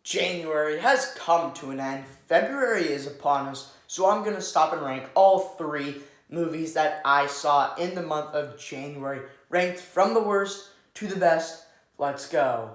January has come to an end. February is upon us, so I'm going to stop and rank all three movies that I saw in the month of January, ranked from the worst to the best. Let's go.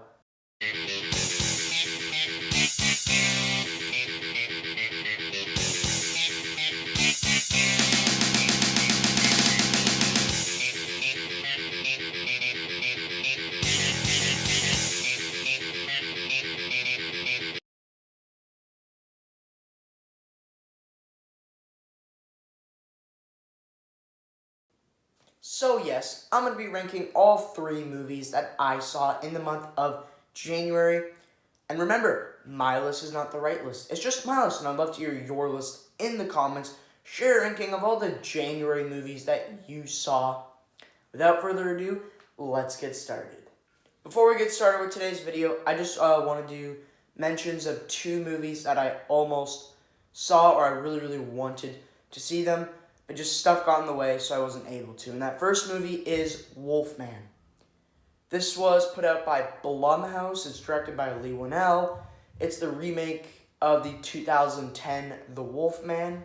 So yes, I'm going to be ranking all three movies that I saw in the month of January. And remember, my list is not the right list. It's just my list, and I'd love to hear your list in the comments. Share a ranking of all the January movies that you saw. Without further ado, let's get started. Before we get started with today's video, I just want to do mentions of two movies that I almost saw, or I really wanted to see them, but just stuff got in the way, so I wasn't able to. And that first movie is Wolfman. This was put out by Blumhouse. It's directed by Leigh Whannell. It's the remake of the 2010 The Wolfman.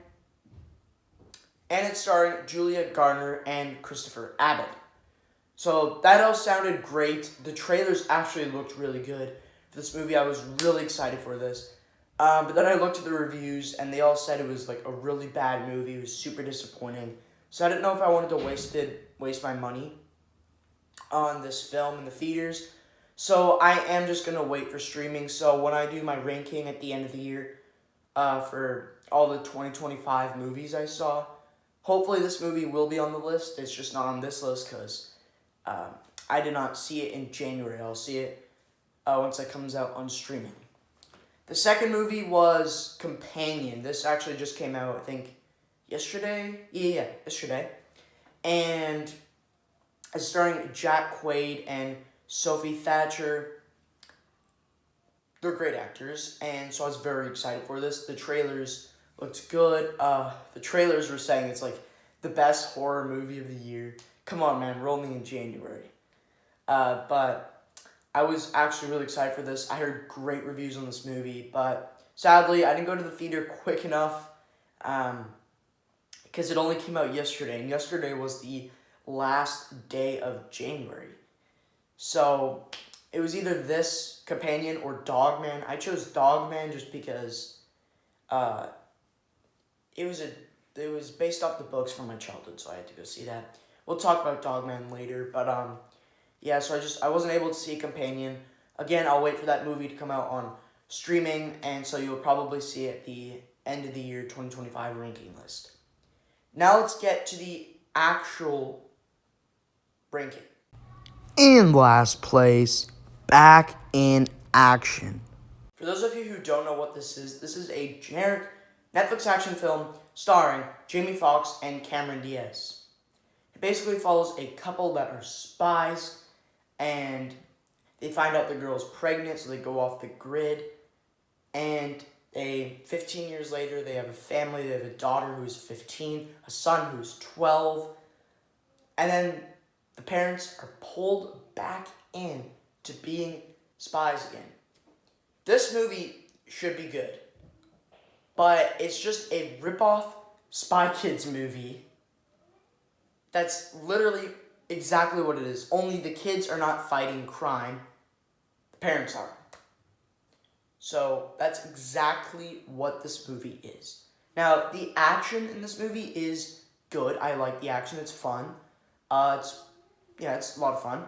And it's starring Julia Garner and Christopher Abbott. So that all sounded great. The trailers actually looked really good for this movie. I was really excited for this. But then I looked at the reviews, and they all said it was like a really bad movie. It was super disappointing. So I didn't know if I wanted to waste my money on this film in the theaters. So I am just going to wait for streaming. So when I do my ranking at the end of the year for all the 2025 movies I saw, hopefully this movie will be on the list. It's just not on this list because I did not see it in January. I'll see it once it comes out on streaming. The second movie was Companion. This actually just came out, I think, yesterday? Yeah, yesterday. And it's starring Jack Quaid and Sophie Thatcher. They're great actors, and so I was very excited for this. The trailers looked good. The trailers were saying it's like the best horror movie of the year. Come on, man, we're only in January. But I was actually really excited for this. I heard great reviews on this movie, but sadly, I didn't go to the theater quick enough because it only came out yesterday, and yesterday was the last day of January. So it was either this, Companion, or Dogman. I chose Dogman just because it was based off the books from my childhood, so I had to go see that. We'll talk about Dogman later, but yeah, so I wasn't able to see Companion. Again, I'll wait for that movie to come out on streaming, and so you'll probably see it at the end of the year 2025 ranking list. Now let's get to the actual ranking. In last place, Back in Action. For those of you who don't know what this is a generic Netflix action film starring Jamie Foxx and Cameron Diaz. It basically follows a couple that are spies, and they find out the girl's pregnant, so they go off the grid, and 15 years later, they have a family. They have a daughter who's 15, a son who's 12, and then the parents are pulled back in to being spies again. This movie should be good, but it's just a rip-off Spy Kids movie. That's literally exactly what it is. Only the kids are not fighting crime. The parents are. So that's exactly what this movie is. Now, the action in this movie is good. I like the action. It's fun. It's a lot of fun.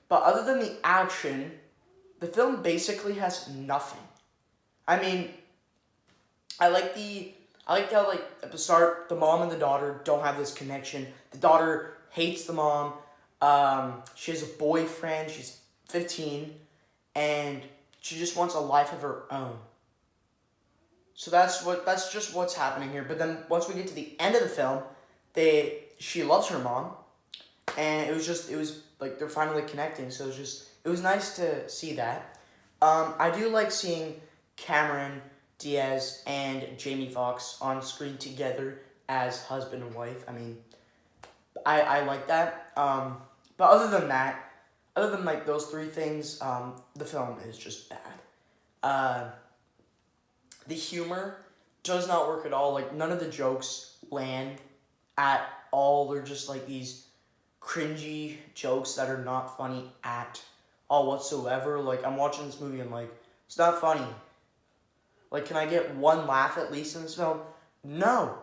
But other than the action, the film basically has nothing. I mean, I like how, like, at the start, the mom and the daughter don't have this connection. The daughter hates the mom. She has a boyfriend. She's 15, and she just wants a life of her own. So that's just what's happening here. But then once we get to the end of the film, she loves her mom, and it was like they're finally connecting. So it was nice to see that. I do like seeing Cameron Diaz and Jamie Foxx on screen together as husband and wife. I mean, I like that. But other than like those three things, the film is just bad. the humor does not work at all. Like, none of the jokes land at all. They're just like these cringy jokes that are not funny at all whatsoever. Like, I'm watching this movie and like, it's not funny. Like, can I get one laugh at least in this film? No.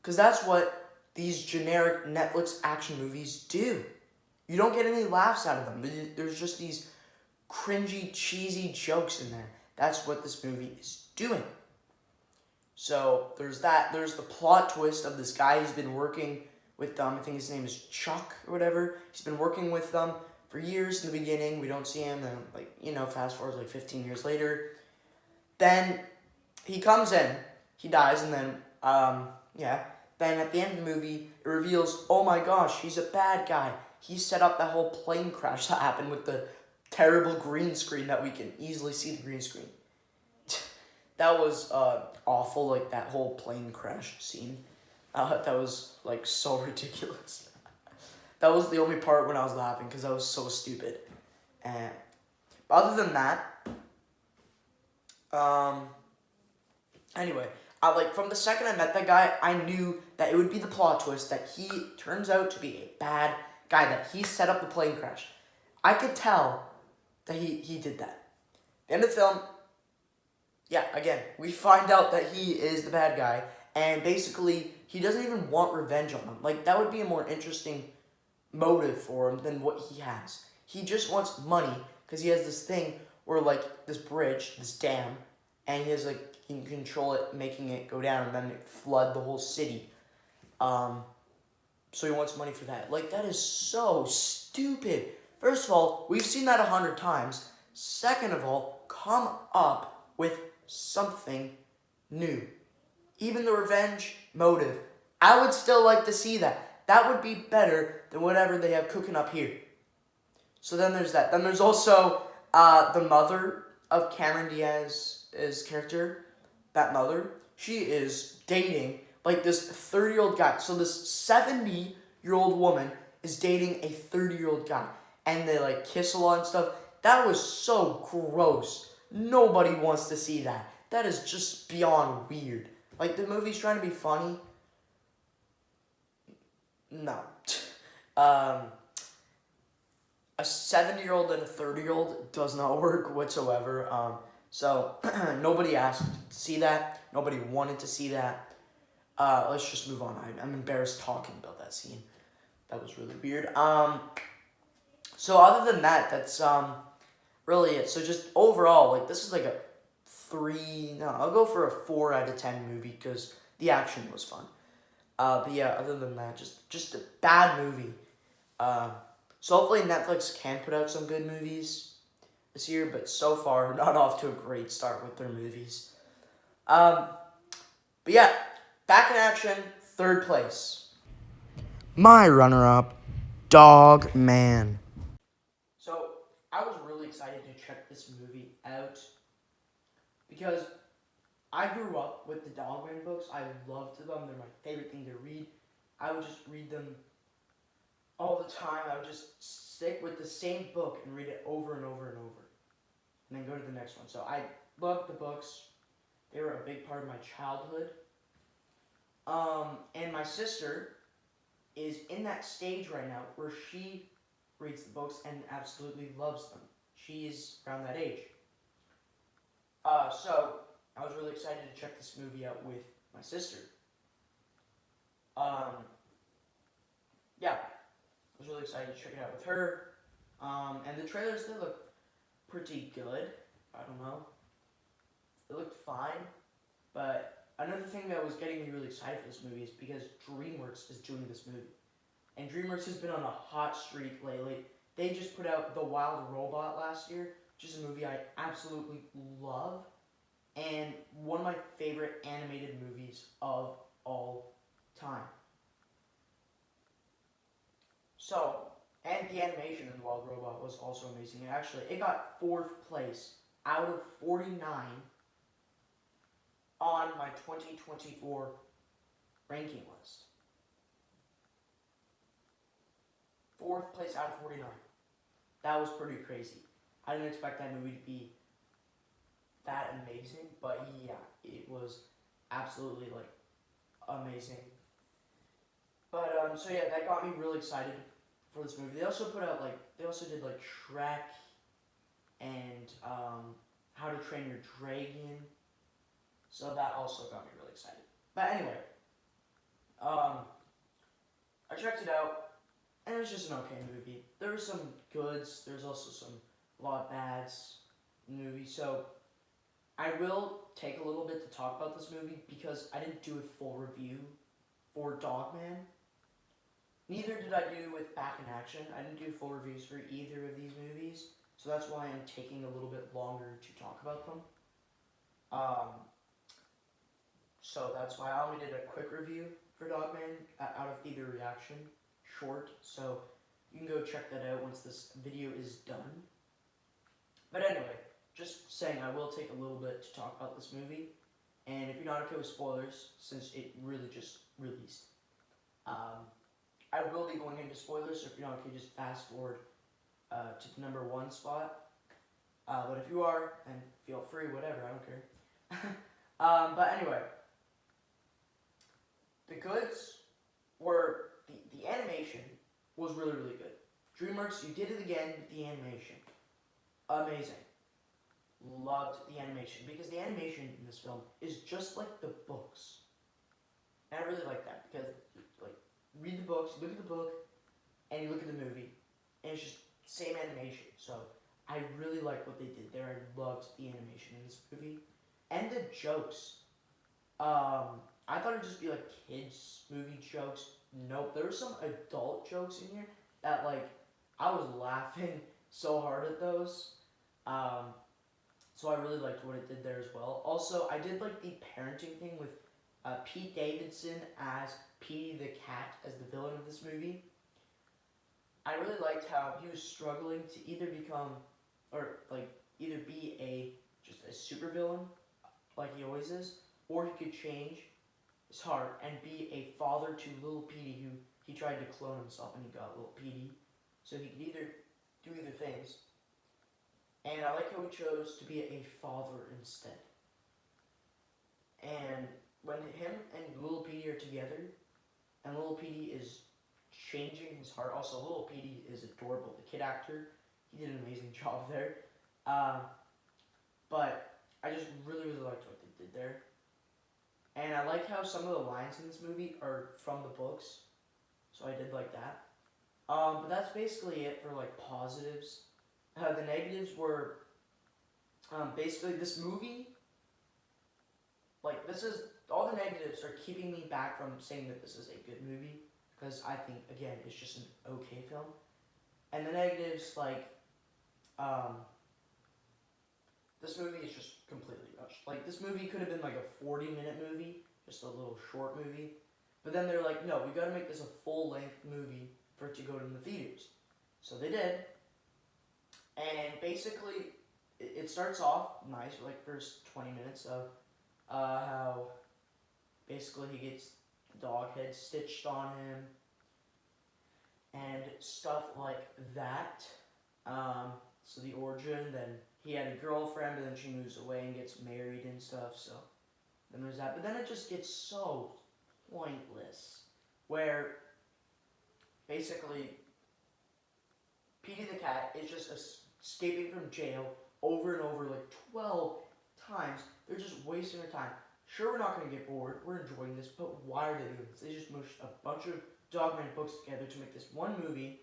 Because that's what these generic Netflix action movies do. You don't get any laughs out of them. There's just these cringy, cheesy jokes in there. That's what this movie is doing. So there's that. There's the plot twist of this guy who's been working with them. I think his name is Chuck or whatever. He's been working with them for years in the beginning. We don't see him. Then, fast forward 15 years later. Then he comes in. He dies. And then, Then at the end of the movie, it reveals, oh my gosh, he's a bad guy. He set up that whole plane crash that happened with the terrible green screen that we can easily see the green screen. That was awful, like that whole plane crash scene. That was so ridiculous. That was the only part when I was laughing because that was so stupid. And other than that, anyway, from the second I met that guy, I knew that it would be the plot twist that he turns out to be a bad guy, that he set up the plane crash. I could tell that he did that. The end of the film, again, we find out that he is the bad guy, and basically, he doesn't even want revenge on them. That would be a more interesting motive for him than what he has. He just wants money, because he has this thing where, this bridge, this dam, and he has, he can control it, making it go down, and then it flood the whole city. So he wants money for that. That is so stupid. First of all, we've seen that 100 times. Second of all, come up with something new. Even the revenge motive, I would still like to see that. That would be better than whatever they have cooking up here. So then there's that. Then there's also the mother of Cameron Diaz's character. That mother, she is dating this 30-year-old guy. So this 70-year-old woman is dating a 30-year-old guy. And they kiss a lot and stuff. That was so gross. Nobody wants to see that. That is just beyond weird. The movie's trying to be funny. No. A 70-year-old and a 30-year-old does not work whatsoever. So nobody asked to see that. Nobody wanted to see that. Let's just move on. I'm embarrassed talking about that scene. That was really weird. So other than that, that's really it. So just overall, this is a 3. No, I'll go for a 4 out of 10 movie because the action was fun. But yeah, other than that, just a bad movie. So hopefully Netflix can put out some good movies this year, but so far not off to a great start with their movies. But yeah, back in action, 3rd place. My runner-up, Dog Man. So I was really excited to check this movie out because I grew up with the Dog Man books. I loved them. They're my favorite thing to read. I would just read them all the time. I would just stick with the same book and read it over and over and over. And then go to the next one. So I loved the books. They were a big part of my childhood. And my sister is in that stage right now where she reads the books and absolutely loves them. She's around that age. So I was really excited to check this movie out with my sister. I was really excited to check it out with her. And the trailers, they look pretty good. I don't know. It looked fine. But another thing that was getting me really excited for this movie is because DreamWorks is doing this movie. And DreamWorks has been on a hot streak lately. They just put out The Wild Robot last year, which is a movie I absolutely love. And one of my favorite animated movies of all time. So, and the animation in The Wild Robot was also amazing. And actually, it got 4th place out of 49 on my 2024 ranking list. 4th place out of 49. That was pretty crazy. I didn't expect that movie to be that that amazing, but yeah, it was absolutely like amazing. But so yeah, that got me really excited for this movie. They also put out like they also did like Shrek and How to Train Your Dragon. So that also got me really excited. But anyway, um, I checked it out, and it was just an okay movie. There were some goods. There's also a lot of bads in the movie. So I will take a little bit to talk about this movie because I didn't do a full review for Dogman. Neither did I do with Back in Action. I didn't do full reviews for either of these movies, so that's why I'm taking a little bit longer to talk about them. Um, so that's why I only did a quick review for Dogman out of Theater Reaction, short. So you can go check that out once this video is done. But anyway, just saying I will take a little bit to talk about this movie. And if you're not okay with spoilers, since it really just released, I will be going into spoilers, so if you're not okay, just fast forward to the number one spot. But if you are, then feel free, whatever, I don't care. But anyway, the goods were, the animation was really, really good. DreamWorks, you did it again with the animation. Amazing. Loved the animation, because the animation in this film is just like the books. And I really like that, because, like, read the books, look at the book, and you look at the movie, and it's just same animation. So I really like what they did there. I loved the animation in this movie. And the jokes. I thought it'd just be like kids movie jokes. Nope, there were some adult jokes in here that like I was laughing so hard at those. So I really liked what it did there as well. Also, I did like the parenting thing with Pete Davidson as Petey the cat as the villain of this movie. I really liked how he was struggling to either become, or like either be just a supervillain like he always is, or he could change his heart and be a father to little Petey, who he tried to clone himself and he got little Petey. So he could either do either things. And I like how he chose to be a father instead. And when him and little Petey are together, and little Petey is changing his heart. Also, little Petey is adorable. The kid actor, he did an amazing job there. But I just really, really liked what they did there. And I like how some of the lines in this movie are from the books. So I did like that. But that's basically it for like positives. The negatives were basically this movie. Like this is all the negatives are keeping me back from saying that this is a good movie, because I think again it's just an okay film. And the negatives like this movie is just completely rushed. Like this movie could have been like a 40-minute movie, just a little short movie. But then they're like, no, we got to make this a full-length movie for it to go to the theaters. So they did. And basically, it starts off nice, like first 20 minutes of how basically he gets the dog head stitched on him and stuff like that. So the origin, then he had a girlfriend, but then she moves away and gets married and stuff, so then there's that. But then it just gets so pointless, where basically Petey the cat is just escaping from jail over and over like 12 times. They're just wasting their time. Sure, we're not going to get bored. We're enjoying this, but why are they doing this? They just mushed a bunch of Dogman books together to make this one movie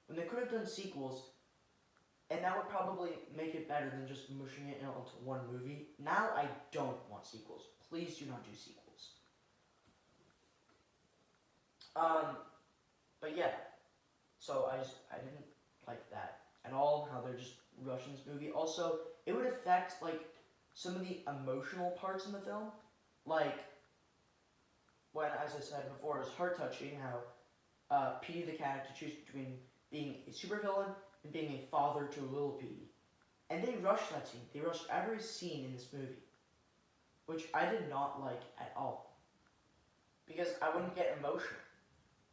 when they could have done sequels, and that would probably make it better than just mushing it into one movie. Now I don't want sequels. Please do not do sequels. But yeah, so I didn't like that at all, how they're just rushing this movie. Also, it would affect like some of the emotional parts in the film, like when, as I said before, it was heart touching how Petey the cat had to choose between being a supervillain and being a father to little Petey. And they rushed that scene. They rushed every scene in this movie, which I did not like at all, because I wouldn't get emotional.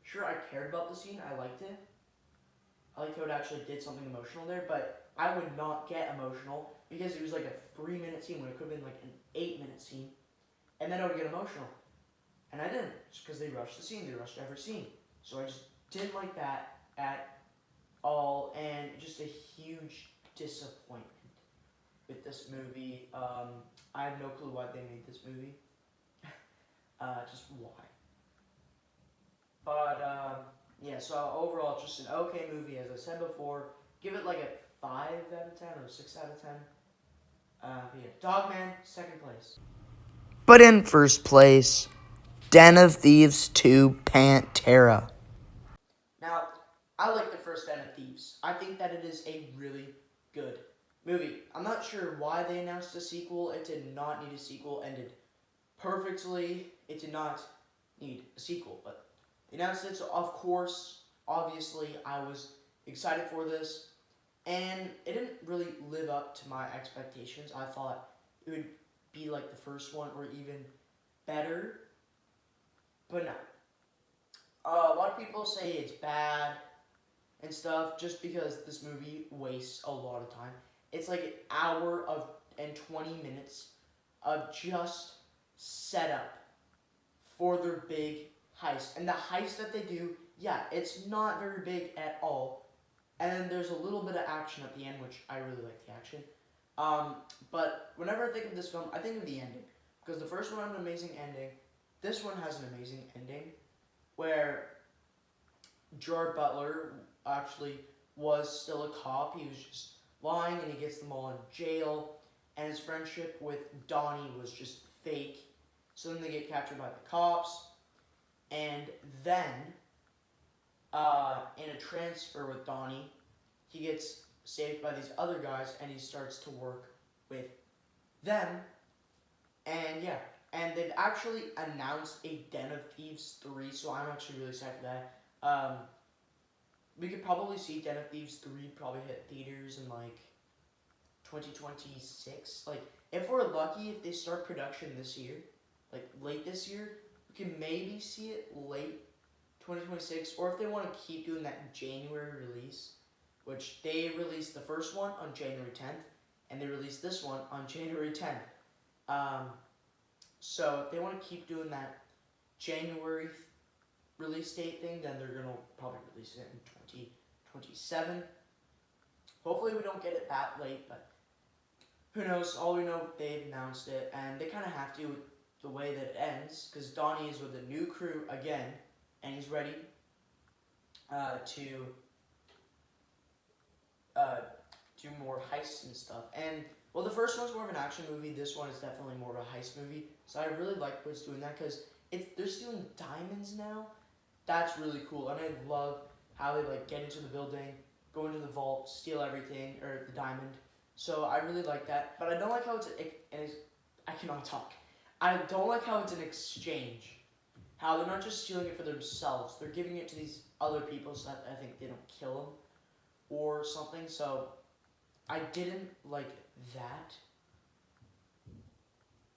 Sure, I cared about the scene. I liked it. I liked how it actually did something emotional there, but I would not get emotional because it was like a 3-minute scene when it could have been like an 8-minute scene, and then I would get emotional, and I didn't, just because they rushed the scene, they rushed every scene, so I just didn't like that at all, and just a huge disappointment with this movie. I have no clue why they made this movie, just why. But yeah, so overall, just an okay movie. As I said before, give it like a 5 out of 10 or 6 out of 10. Yeah, Dogman, second place. But in first place, Den of Thieves 2 Pantera. Now, I like the first Den of Thieves. I think that it is a really good movie. I'm not sure why they announced a sequel. It did not need a sequel. Ended perfectly. It did not need a sequel, but they announced it. So of course, obviously, I was excited for this, and it didn't really live up to my expectations. I thought it would be like the first one or even better, but no. A lot of people say it's bad and stuff just because this movie wastes a lot of time. It's like an hour of and 20 minutes of just setup for their big heist. And the heist that they do, yeah, it's not very big at all. And then there's a little bit of action at the end, which I really like the action. But whenever I think of this film, I think of the ending. Because the first one had an amazing ending. This one has an amazing ending where Gerard Butler actually was still a cop. He was just lying and he gets them all in jail. And his friendship with Donnie was just fake. So then they get captured by the cops. And then, in a transfer with Donnie, he gets saved by these other guys and he starts to work with them. And yeah, and they've actually announced a Den of Thieves 3, so I'm actually really excited for that. We could probably see Den of Thieves 3 probably hit theaters in like 2026. Like, if we're lucky, if they start production this year, like late this year, we can maybe see it late 2026. Or if they want to keep doing that January release, which they released the first one on January 10th, and they released this one on January 10th. So if they want to keep doing that January release date thing, then they're going to probably release it in 2027. Hopefully we don't get it that late, but who knows? All we know, they've announced it, and they kind of have to with the way that it ends, because Donnie is with a new crew again, and he's ready to do more heists and stuff. And well, the first one's more of an action movie. This one is definitely more of a heist movie. So I really like what's doing that because they're stealing diamonds now. That's really cool, and I love how they like get into the building, go into the vault, steal everything or the diamond. So I really like that, but I don't like how I cannot talk. I don't like how it's an exchange. How they're not just stealing it for themselves; they're giving it to these other people so that I think they don't kill them or something. So I didn't like that.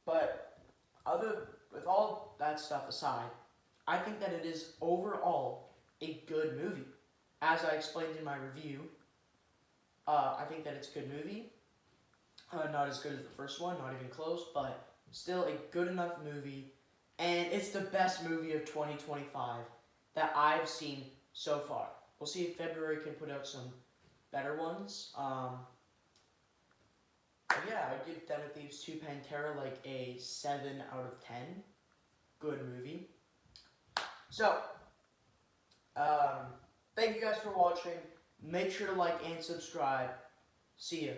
But with all that stuff aside, I think that it is overall a good movie. As I explained in my review, I think that it's a good movie. Not as good as the first one, not even close, but still a good enough movie. And it's the best movie of 2025 that I've seen so far. We'll see if February can put out some better ones. Yeah, I give Den of Thieves 2 Pantera like a 7 out of 10. Good movie. So, thank you guys for watching. Make sure to like and subscribe. See ya.